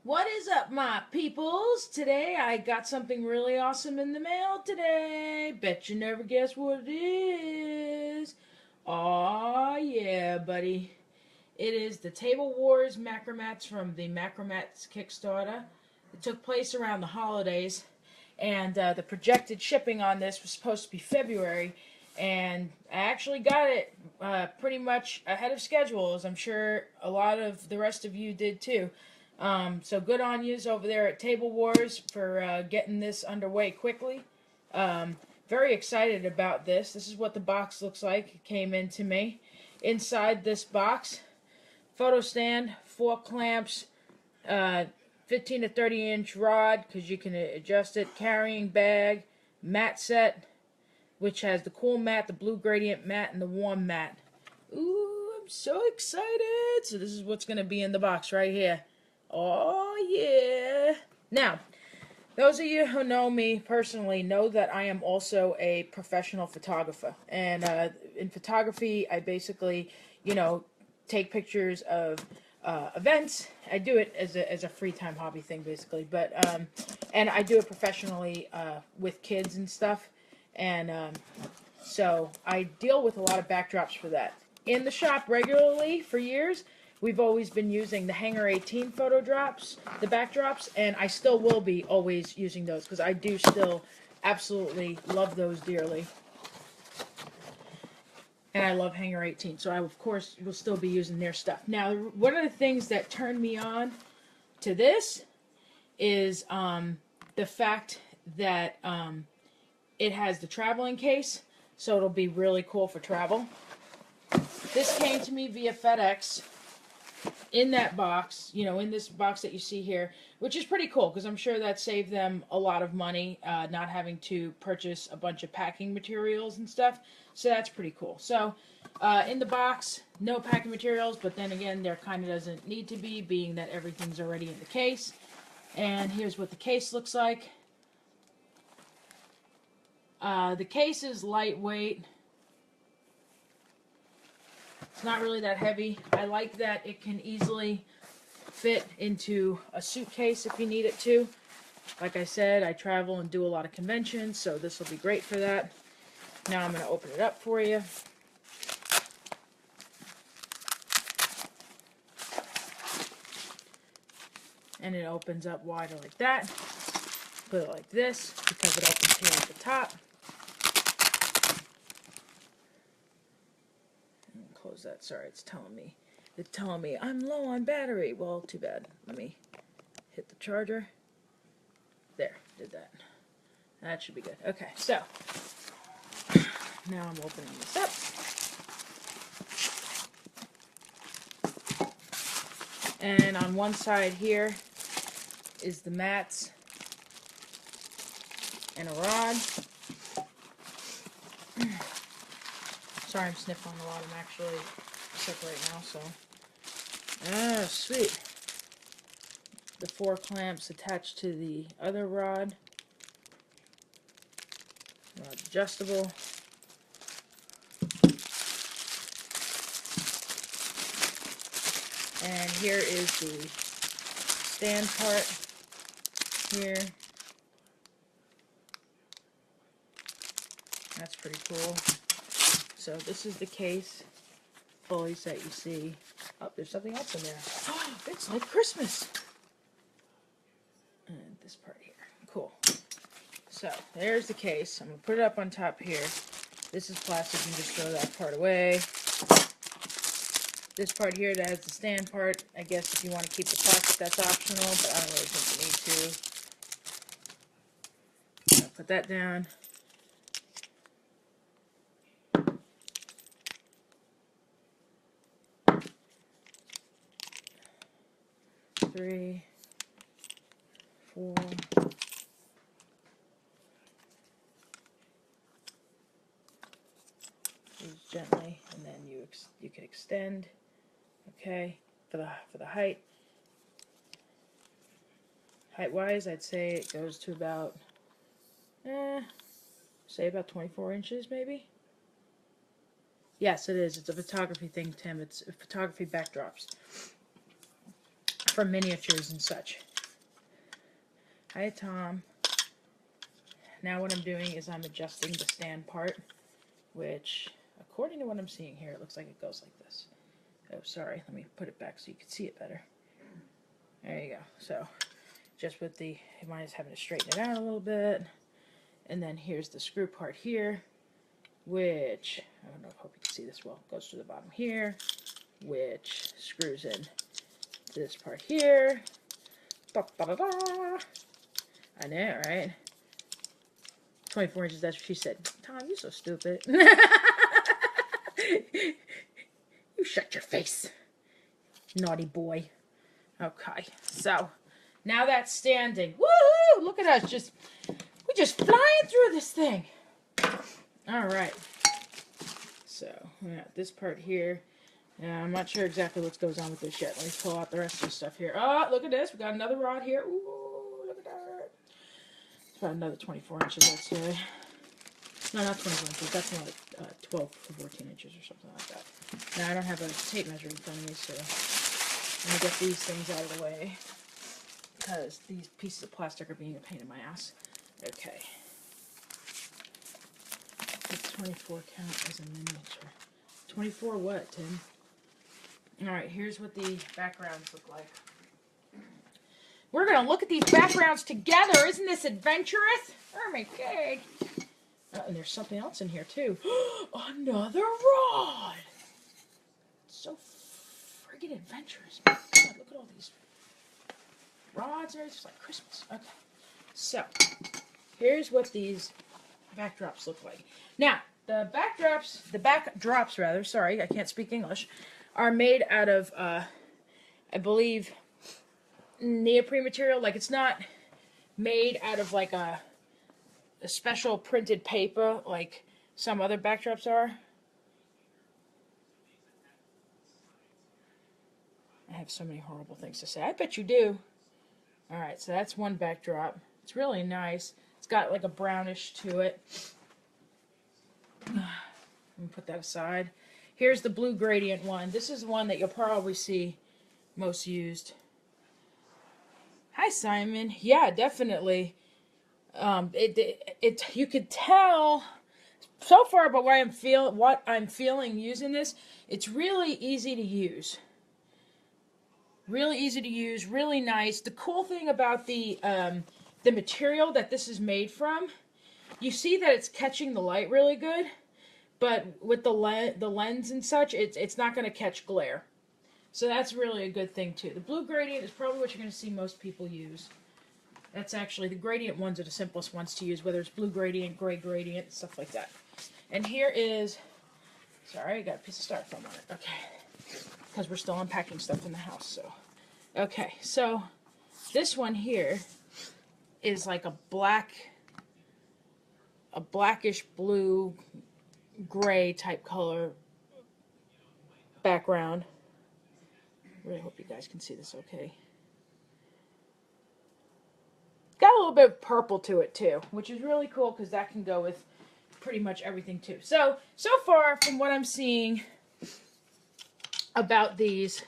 What is up, my peoples? Today I got something really awesome in the mail today. Bet you never guess what it is. Aw, yeah, buddy. It is the Tablewars Macromats from the Macromats Kickstarter. It took place around the holidays, and the projected shipping on this was supposed to be February, and I actually got it pretty much ahead of schedule, as I'm sure a lot of the rest of you did too. So good on yous over there at Tablewars for getting this underway quickly. Very excited about this. This is what the box looks like. It came into me. Inside this box, photo stand, 4 clamps, 15 to 30 inch rod because you can adjust it, carrying bag, mat set, which has the cool mat, the blue gradient mat, and the warm mat. Ooh, I'm so excited. So this is what's going to be in the box right here. Oh, yeah. Now, those of you who know me personally know that I am also a professional photographer. And in photography, I basically, take pictures of events. I do it as a free time hobby thing, basically. But and I do it professionally with kids and stuff. And so I deal with a lot of backdrops for that. In the shop regularly for years, we've always been using the Hanger 18 photo drops, the backdrops, and I still will be always using those because I do still absolutely love those dearly. And I love Hanger 18, so I, of course, will still be using their stuff. Now, one of the things that turned me on to this is the fact that it has the traveling case, so it'll be really cool for travel. This came to me via FedEx. In that box, in this box that you see here, which is pretty cool because I'm sure that saved them a lot of money, not having to purchase a bunch of packing materials and stuff. So that's pretty cool. So in the box, no packing materials, but then again, there kind of doesn't need to be, being that everything's already in the case. And here's what the case looks like. The case is lightweight. It's not really that heavy. I like that it can easily fit into a suitcase if you need it to. Like I said, I travel and do a lot of conventions, so this will be great for that. Now I'm going to open it up for you. And it opens up wider like that. Put it like this because it opens here at the top. Close that. Sorry, it's telling me I'm low on battery. Well, too bad. Let me hit the charger. There, did that. That should be good. Okay, so now I'm opening this up. And on one side here is the mats and a rod. Sorry, I'm sniffing a lot. I'm actually sick right now, so. Ah, sweet. The 4 clamps attached to the other rod. Rod's adjustable. And here is the stand part here. That's pretty cool. So this is the case pulleys that you see. Oh, there's something else in there. Oh, it's like Christmas. And this part here. Cool. So there's the case. I'm going to put it up on top here. This is plastic. You can just throw that part away. This part here that has the stand part, I guess if you want to keep the plastic, that's optional, but I don't really think you need to. I'll put that down. Three, 4. Use gently, and then you can extend. Okay, for the height. Height-wise, I'd say it goes to about, say about 24 inches, maybe. Yes, it is. It's a photography thing, Tim. It's photography backdrops for miniatures and such. Hi, Tom. Now what I'm doing is I'm adjusting the stand part, which, according to what I'm seeing here, it looks like it goes like this. Oh, sorry. Let me put it back so you can see it better. There you go. So, just with the, mine is having to straighten it out a little bit. And then here's the screw part here, which, I don't know, I hope you can see this well, goes to the bottom here, which screws in this part here. Da, da, da, da. I know, right? 24 inches, that's what she said. Tom, you're so stupid. You shut your face, naughty boy. Okay, so now that's standing. Woohoo! Look at us, we're just flying through this thing. All right. So we got this part here. I'm not sure exactly what goes on with this yet. Let me pull out the rest of the stuff here. Oh, look at this. We got another rod here. Ooh, look at that. It's about another 24 inches, I'd say. No, not 24 inches. That's another 12 or 14 inches or something like that. Now, I don't have a tape measure in front of me, so I'm going to get these things out of the way, because these pieces of plastic are being a pain in my ass. Okay. The 24 count as a miniature. 24 what, Tim? Alright, here's what the backgrounds look like. We're going to look at these backgrounds together. Isn't this adventurous? Oh my god. And there's something else in here, too. Another rod! So friggin' adventurous. My god, look at all these rods. It's just like Christmas. Okay. So, here's what these backdrops look like. Now, the backdrops rather, sorry, I can't speak English, are made out of, I believe, neoprene material. Like, it's not made out of, like, a special printed paper like some other backdrops are. I have so many horrible things to say. I bet you do. Alright, so that's one backdrop. It's really nice. It's got like a brownish to it. Let me put that aside. Here's the blue gradient one. This is one that you'll probably see most used. Hi, Simon. Yeah, definitely. You could tell so far about what I'm feeling using this. It's really easy to use. Really easy to use, really nice. The cool thing about the material that this is made from, you see that it's catching the light really good, but with the lens and such, it's not going to catch glare. So that's really a good thing too. The blue gradient is probably what you're going to see most people use. That's actually, the gradient ones are the simplest ones to use, whether it's blue gradient, gray gradient, stuff like that. And here is, sorry, I got a piece of styrofoam on it. Okay. Because we're still unpacking stuff in the house, so. Okay, so this one here is like a blackish blue, gray type color background. Really hope you guys can see this okay. Got a little bit of purple to it too, which is really cool because that can go with pretty much everything too. So far from what I'm seeing about these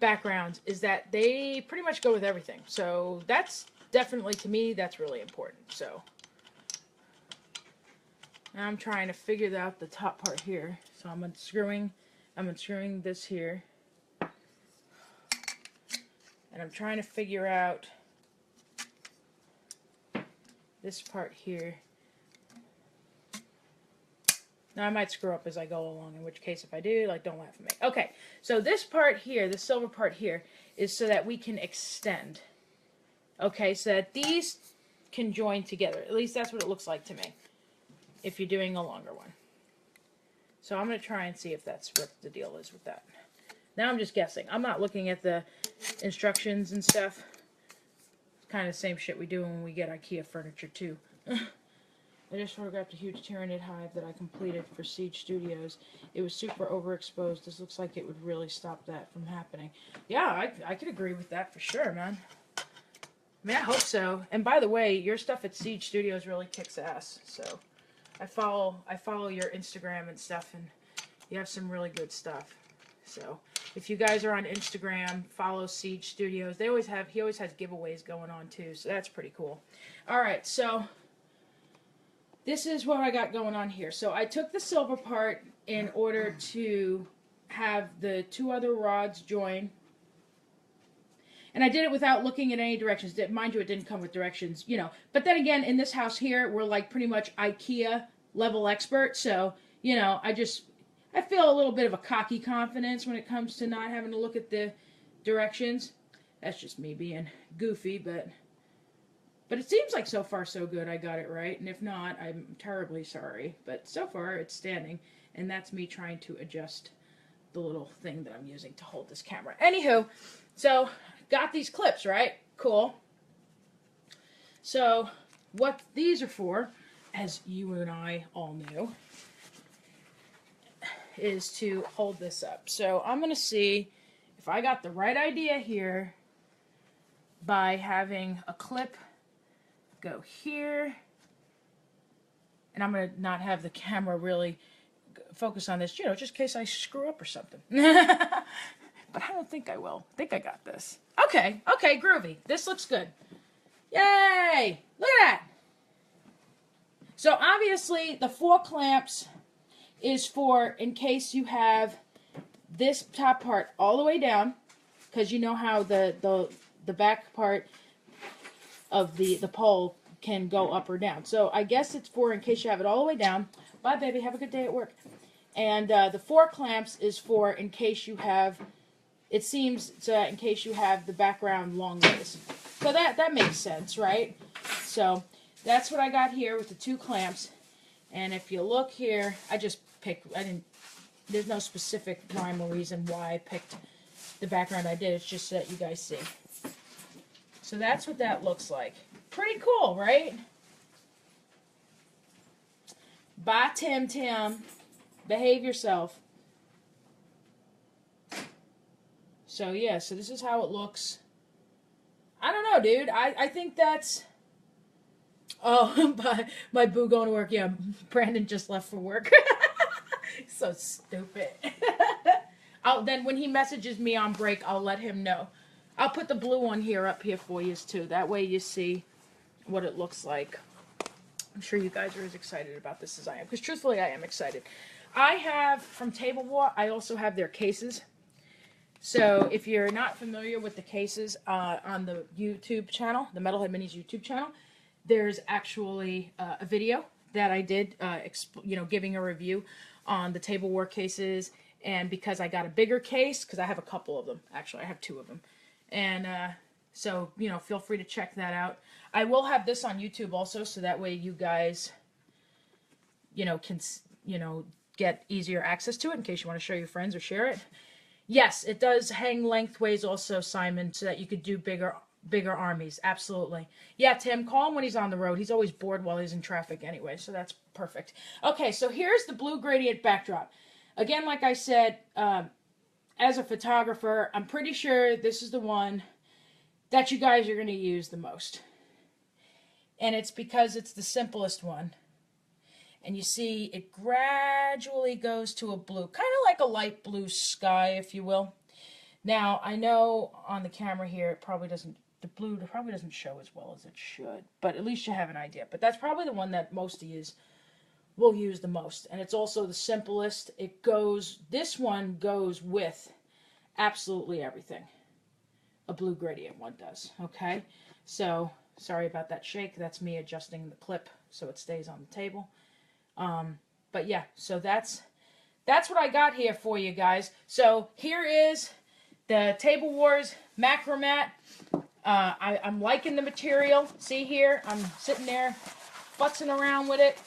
backgrounds is that they pretty much go with everything. So that's definitely, to me, that's really important. So now I'm trying to figure out the top part here. So I'm unscrewing this here. And I'm trying to figure out this part here. Now I might screw up as I go along, in which case if I do, like, don't laugh at me. Okay, so this part here, the silver part here, is so that we can extend. Okay, so that these can join together. At least that's what it looks like to me, if you're doing a longer one. So I'm going to try and see if that's what the deal is with that. Now I'm just guessing. I'm not looking at the instructions and stuff. It's kind of the same shit we do when we get IKEA furniture too. I just photographed a huge Tyranid hive that I completed for Siege Studios. It was super overexposed. This looks like it would really stop that from happening. Yeah, I could agree with that for sure, man. I mean, I hope so. And by the way, your stuff at Siege Studios really kicks ass. So I follow your Instagram and stuff, and you have some really good stuff. So If you guys are on Instagram, follow Siege Studios. He always has giveaways going on too, so that's pretty cool. All right, so this is what I got going on here. So I took the silver part in order to have the 2 other rods join. And I did it without looking at any directions. Mind you, it didn't come with directions, you know. But then again, in this house here, we're like pretty much IKEA level expert. So, you know, I feel a little bit of a cocky confidence when it comes to not having to look at the directions. That's just me being goofy, but it seems like so far so good I got it right. And if not, I'm terribly sorry. But so far it's standing. And that's me trying to adjust the little thing that I'm using to hold this camera. Anywho, so got these clips, right? Cool. So what these are for, as you and I all knew, is to hold this up. So I'm going to see if I got the right idea here by having a clip go here. And I'm going to not have the camera really focus on this, you know, just in case I screw up or something. But I don't think I will. I think I got this. Okay, groovy. This looks good. Yay! Look at that! So obviously the 4 clamps is for in case you have this top part all the way down, because you know how the back part of the pole can go up or down. So I guess it's for in case you have it all the way down. Bye, baby. Have a good day at work. And the 4 clamps is for in case you have, it seems, in case you have the background long ways. So that makes sense, right? So that's what I got here with the 2 clamps. And if you look here, I just picked, there's no specific rhyme or reason why I picked the background I did. It's just so that you guys see. So that's what that looks like. Pretty cool, right? Bye, Tim. Behave yourself. So, yeah, so this is how it looks. I don't know, dude. I think that's... Oh, my boo going to work. Yeah, Brandon just left for work. So stupid. Then when he messages me on break, I'll let him know. I'll put the blue one here up here for you, too. That way you see what it looks like. I'm sure you guys are as excited about this as I am. Because truthfully, I am excited. I have, from Tablewar, I also have their cases. So if you're not familiar with the cases on the YouTube channel, the Metalhead Minis YouTube channel, there's actually a video that I did, giving a review on the Tablewar cases. And because I got a bigger case, because I have a couple of them. Actually, I have 2 of them. And so, feel free to check that out. I will have this on YouTube also, so that way you guys, can, get easier access to it in case you want to show your friends or share it. Yes, it does hang lengthways also, Simon, so that you could do bigger armies. Absolutely. Yeah, Tim, call him when he's on the road. He's always bored while he's in traffic anyway, so that's perfect. Okay, so here's the blue gradient backdrop. Again, like I said, as a photographer, I'm pretty sure this is the one that you guys are going to use the most. And it's because it's the simplest one. And you see it gradually goes to a blue, kind of like a light blue sky, if you will. Now, I know on the camera here, it probably doesn't, the blue probably doesn't show as well as it should, but at least you have an idea. But that's probably the one that most of you will use the most. And it's also the simplest. This one goes with absolutely everything. A blue gradient one does, okay? So, sorry about that shake. That's me adjusting the clip so it stays on the table. But yeah, so that's what I got here for you guys. So here is the Tablewars Macromat. I'm liking the material. See here, I'm sitting there futzing around with it.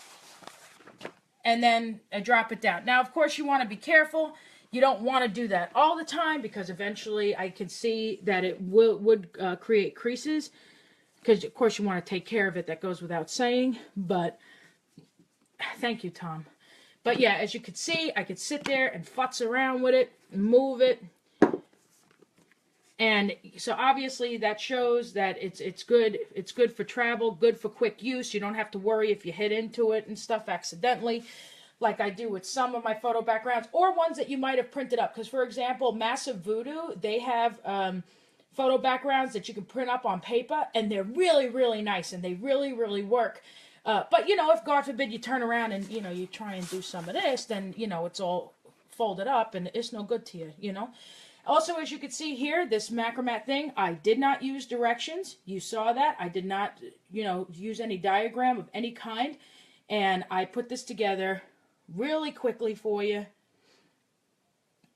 And then I drop it down. Now, of course, you want to be careful. You don't want to do that all the time because eventually I can see that it would create creases. Because, of course, you want to take care of it. That goes without saying. But, thank you, Tom. But, yeah, as you can see, I could sit there and futz around with it, move it. And so, obviously, that shows that it's good. It's good for travel, good for quick use. You don't have to worry if you hit into it and stuff accidentally. like I do with some of my photo backgrounds, or ones that you might have printed up. Because, for example, Massive Voodoo, they have photo backgrounds that you can print up on paper, and they're really, really nice, and they really, really work. But, you know, if God forbid you turn around and, you know, you try and do some of this, then, you know, it's all folded up, and it's no good to you, you know. Also, as you can see here, this Macromat thing, I did not use directions. You saw that. I did not, you know, use any diagram of any kind. And I put this together really quickly for you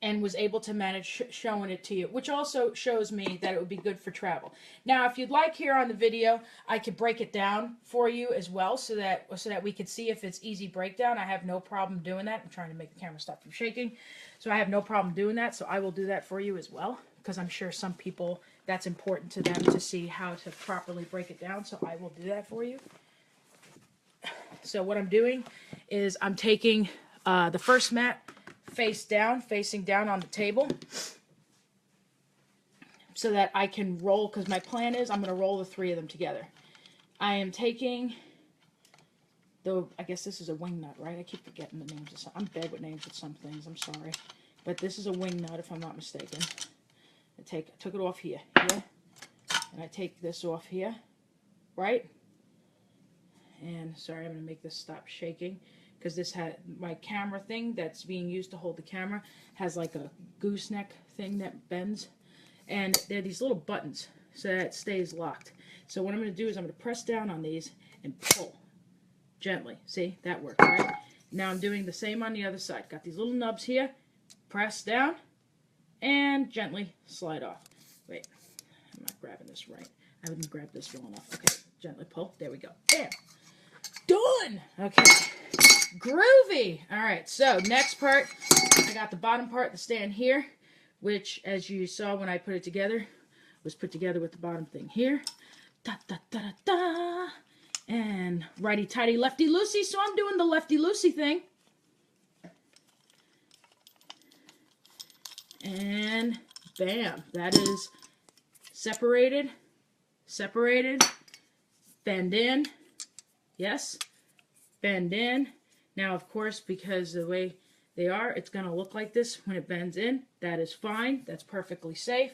and was able to manage showing it to you, which also shows me that it would be good for travel. Now, if you'd like here on the video, I could break it down for you as well so that we could see if it's easy breakdown. I have no problem doing that. I'm trying to make the camera stop from shaking. So I have no problem doing that. So I will do that for you as well, because I'm sure some people, that's important to them to see how to properly break it down. So I will do that for you. So what I'm doing is I'm taking the first mat facing down on the table, so that I can roll, because my plan is I'm going to roll the 3 of them together. I am taking, I guess this is a wing nut, right? I keep forgetting the names of some. I'm bad with names of some things, I'm sorry. But this is a wing nut, if I'm not mistaken. I took it off here, and I take this off here, right? And sorry, I'm going to make this stop shaking, because this had my camera thing that's being used to hold the camera has like a gooseneck thing that bends, and they're these little buttons so that it stays locked. So what I'm going to do is I'm going to press down on these and pull gently. See, that works, right? Now I'm doing the same on the other side. Got these little nubs here, press down and gently slide off. Wait, I'm not grabbing this right. I wouldn't grab this well enough. Okay, gently pull. There we go. Bam. Done. Okay. Groovy. All right, so next part, I got the bottom part, the stand here, which, as you saw when I put it together, was put together with the bottom thing here. Da, da, da, da, da. And righty-tighty, lefty-loosey, so I'm doing the lefty-loosey thing. And bam, that is separated, bend in, yes, bend in. Now, of course, because the way they are, it's going to look like this when it bends in. That is fine. That's perfectly safe.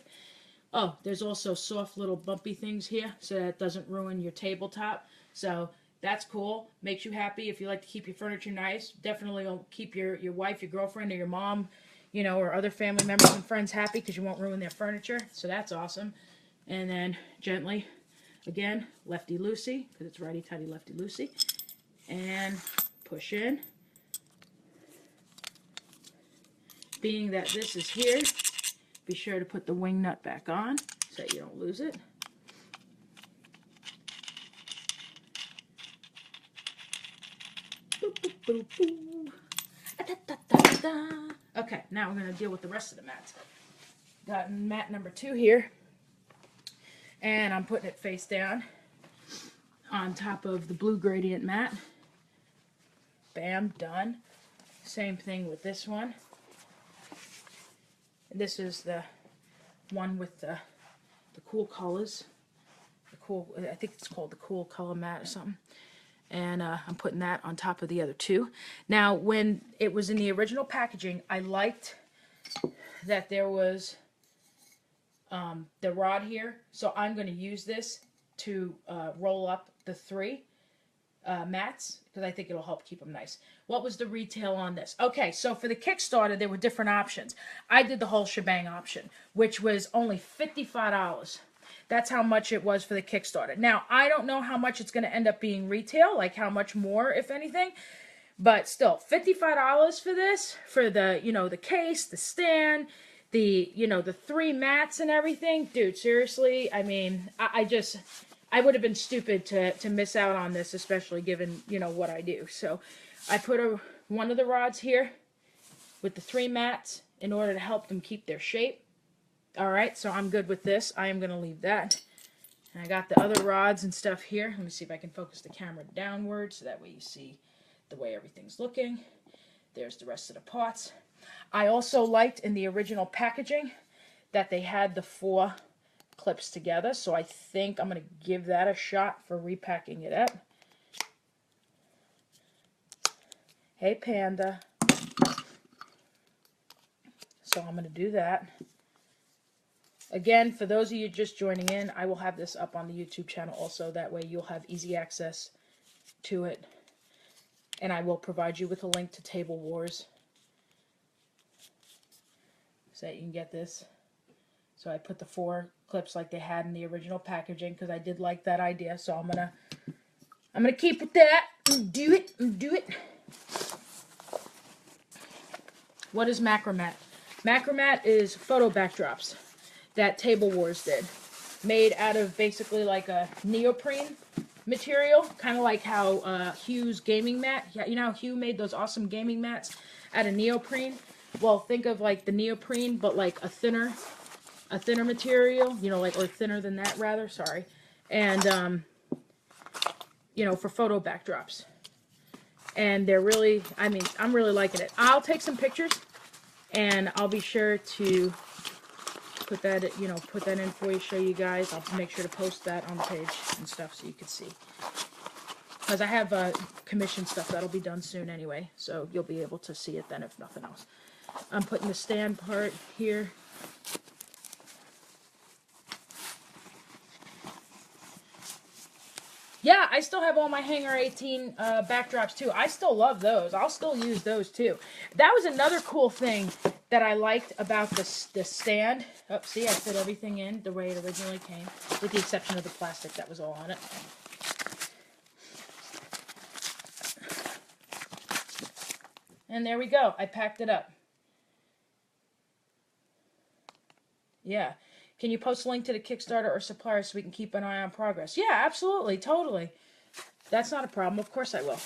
Oh, there's also soft little bumpy things here so that it doesn't ruin your tabletop. So that's cool. Makes you happy. If you like to keep your furniture nice, definitely will keep your wife, your girlfriend, or your mom, you know, or other family members and friends happy, because you won't ruin their furniture. So that's awesome. And then gently, again, lefty-loosey, because it's righty-tighty, lefty-loosey. And push in. Being that this is here, be sure to put the wing nut back on so that you don't lose it. Boop, boop, boop, boop. Da, da, da, da. Okay, now we're going to deal with the rest of the mats. Got mat number 2 here, and I'm putting it face down on top of the blue gradient mat. Bam, done. Same thing with this one. This is the one with the cool colors. I think it's called the cool color mat or something. And I'm putting that on top of the other 2. Now, when it was in the original packaging, I liked that there was the rod here. So I'm going to use this to roll up the 3 mats, because I think it'll help keep them nice. What was the retail on this? Okay, so for the Kickstarter, there were different options. I did the whole shebang option, which was only $55. That's how much it was for the Kickstarter. Now, I don't know how much it's going to end up being retail, like how much more, if anything. But still, $55 for this, for the, you know, the case, the stand, the, you know, the 3 mats and everything. Dude, seriously, I mean, I would have been stupid to miss out on this, especially given, you know, what I do. So I put one of the rods here with the 3 mats in order to help them keep their shape. All right, so I'm good with this. I am going to leave that. And I got the other rods and stuff here. Let me see if I can focus the camera downward so that way you see the way everything's looking. There's the rest of the parts. I also liked in the original packaging that they had the 4 clips together, so I think I'm going to give that a shot for repacking it up. Hey, Panda. So I'm going to do that. Again, for those of you just joining in, I will have this up on the YouTube channel also. That way you'll have easy access to it. And I will provide you with a link to Tablewars so that you can get this. So I put the 4 clips like they had in the original packaging because I did like that idea. So I'm gonna keep with that and do it. What is Macromat? Macromat is photo backdrops that Tablewars did, made out of basically like a neoprene material, kind of like how Hugh's gaming mat. Yeah, you know how Hugh made those awesome gaming mats out of neoprene. Well, think of like the neoprene, but like a thinner material, you know, like, or thinner than that rather. Sorry, and you know, for photo backdrops. And they're really, I mean, I'm really liking it. I'll take some pictures, and I'll be sure to put that, you know, put that in for you, show you guys. I'll make sure to post that on the page and stuff so you can see. Because I have commission stuff that'll be done soon anyway, so you'll be able to see it then if nothing else. I'm putting the stand part here. Yeah, I still have all my Hanger 18 backdrops too. I still love those. I'll still use those too. That was another cool thing that I liked about the stand. Oh, see, I fit everything in the way it originally came, with the exception of the plastic that was all on it. And there we go. I packed it up. Yeah. Can you post a link to the Kickstarter or supplier so we can keep an eye on progress? Yeah, absolutely. Totally. That's not a problem. Of course I will.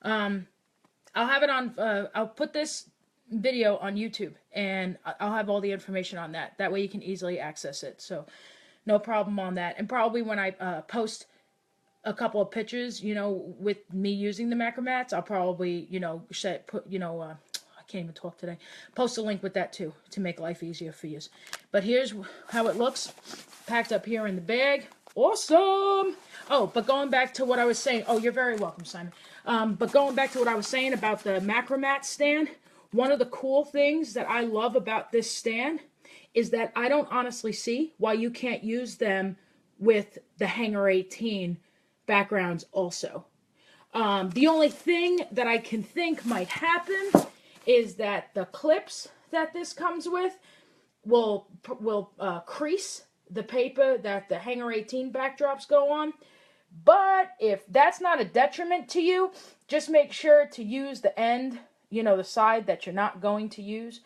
I'll have it on, I'll put this video on YouTube, and I'll have all the information on that. That way you can easily access it. So no problem on that. And probably when I post a couple of pictures, you know, with me using the Macromats, I'll probably, you know, I can't even talk today. Post a link with that too to make life easier for you. But here's how it looks packed up here in the bag. Awesome! Oh, but going back to what I was saying. Oh, you're very welcome, Simon. But going back to what I was saying about the Macromat stand, one of the cool things that I love about this stand is that I don't honestly see why you can't use them with the Hanger 18 backgrounds also. The only thing that I can think might happen is that the clips that this comes with will crease the paper that the Hanger 18 backdrops go on. But if that's not a detriment to you, just make sure to use the end, you know, the side that you're not going to use,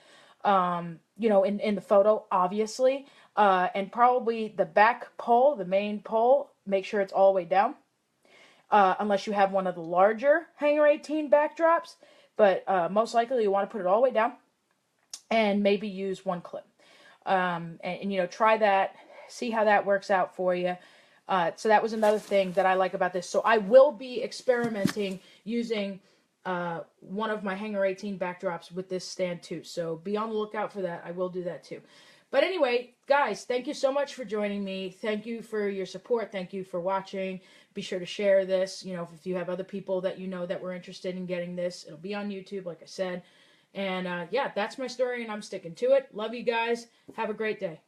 you know, in the photo, obviously. And probably the back pole, the main pole, make sure it's all the way down. Unless you have one of the larger Hanger 18 backdrops. But most likely you want to put it all the way down and maybe use one clip. And you know, try that, see how that works out for you. So that was another thing that I like about this. So I will be experimenting using one of my Hanger 18 backdrops with this stand too. So be on the lookout for that. I will do that too. But anyway, guys, thank you so much for joining me. Thank you for your support. Thank you for watching. Be sure to share this. You know, if you have other people that you know that were interested in getting this, it'll be on YouTube, like I said. And yeah, that's my story, and I'm sticking to it. Love you guys. Have a great day.